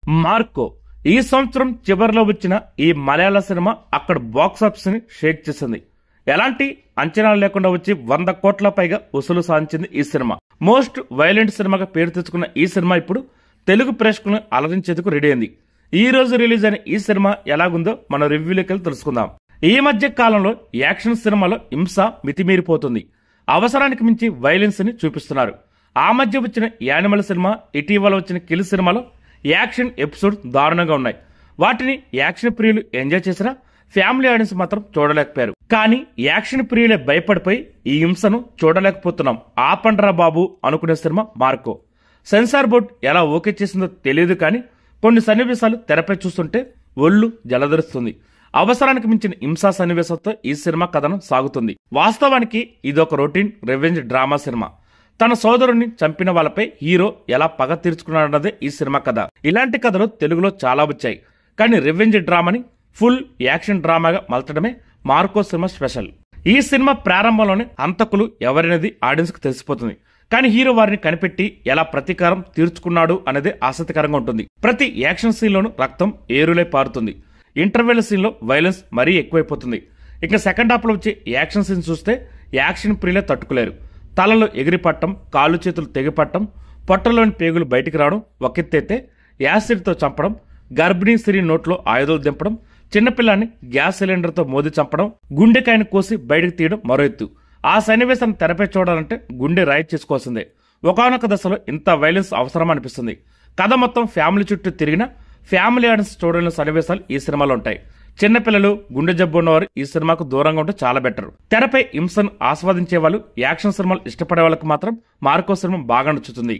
Marco ఈ సంవత్సరం చివరిలో వచ్చిన ఈ మలయాళ సినిమా అక్కడ బాక్స్ ఆఫీస్ ని షేక్ చేసింది. ఎలాంటి అంచనాలు లేకుండా వచ్చి 100 కోట్ల పైగా వసూలు సాధించింది ఈ సినిమా. మోస్ట్ వైలెంట్ సినిమాగా పేరు తెచ్చుకున్న ఈ సినిమా ఇప్పుడు తెలుగు ప్రేక్షకులను అలరించేందుకు రెడీ అయింది. ఈ రోజు రిలీజ్ అయిన ఈ సినిమా ఎలాగుందో మన రివ్యూలోకి వెళ్ళి తెలుసుకుందాం. ఈ మధ్య కాలంలో యాక్షన్ సినిమాలో హింస మితిమీరిపోతుంది. అవసరానికి మించి వైలెన్స్ ని చూపిస్తున్నారు. ఆ మధ్య వచ్చిన యానిమల్ సినిమా, ఇటీవల వచ్చిన కిల్ సినిమాలో యాక్షన్ ఎపిసోడ్ దారుణంగా ఉన్నాయి. వాటిని యాక్షన్ ప్రియులు ఎంజాయ్ చేసినా ఫ్యామిలీ ఆడియన్స్ మాత్రం చూడలేకపోయారు. కానీ యాక్షన్ ప్రియులే భయపడిపోయి ఈ హింసను చూడలేకపోతున్నాం, ఆపండ్రా బాబు అనుకునే సినిమా మార్కో. సెన్సార్ బోర్డు ఎలా ఓకే చేసిందో తెలియదు, కానీ కొన్ని సన్నివేశాలు తెరపై చూస్తుంటే ఒళ్ళు జలధరిస్తుంది. అవసరానికి మించిన హింసా సన్నివేశంతో ఈ సినిమా కథనం సాగుతుంది. వాస్తవానికి ఇదొక రొటీన్ రివెంజ్ డ్రామా సినిమా. తన సోదరుణ్ణి చంపిన వాళ్ళపై హీరో ఎలా పగ తీర్చుకున్నాడన్నదే ఈ సినిమా కథ. ఇలాంటి కథలు తెలుగులో చాలా వచ్చాయి, కానీ రివెంజ్ డ్రామాని ఫుల్ యాక్షన్ డ్రామాగా మలచడమే మార్కో సినిమా స్పెషల్. ఈ సినిమా ప్రారంభంలోనే హంతకులు ఎవరనేది ఆడియన్స్ కు తెలిసిపోతుంది, కానీ హీరో వారిని కనిపెట్టి ఎలా ప్రతీకారం తీర్చుకున్నాడు అనేది ఆసక్తికరంగా ఉంటుంది. ప్రతి యాక్షన్ సీన్ లోనూ రక్తం ఏరులై పారుతుంది. ఇంటర్వెల్ సీన్ లో వైలెన్స్ మరీ ఎక్కువైపోతుంది. ఇక సెకండ్ హాఫ్ లో వచ్చే యాక్షన్ సీన్ చూస్తే యాక్షన్ ప్రియులే తట్టుకోలేరు. తలలో ఎగిరిపట్టం, కాళ్ళు చేతులు తెగిపట్టం, పొట్టలోని పేగులు బయటికి రావడం ఒకెత్తైతే, యాసిడ్తో చంపడం, గర్భిణీ స్త్రీ నోట్లో ఆయుధాలు దింపడం, చిన్నపిల్లాన్ని గ్యాస్ సిలిండర్తో మోది చంపడం, గుండెకాయను కోసి బయటకు తీయడం మరో ఎత్తు. ఆ సన్నివేశాన్ని తెరపై చూడాలంటే గుండె రాయి చేసుకోవాల్సిందే. ఒకానొక దశలో ఇంత వైలెన్స్ అవసరం అనిపిస్తుంది. కథ మొత్తం ఫ్యామిలీ చుట్టూ తిరిగినా ఫ్యామిలీ ఆడియన్స్ చూడలేని సన్నివేశాలు ఈ సినిమాలో ఉంటాయి. చిన్నపిల్లలు, గుండె జబ్బు ఉన్నవారు ఈ సినిమాకు దూరంగా ఉంటే చాలా బెటర్. తెరపై హింసను ఆస్వాదించే వాళ్ళు, యాక్షన్ సినిమాలు ఇష్టపడే వాళ్ళకి మాత్రం మార్కో సినిమా బాగా నచ్చుతుంది.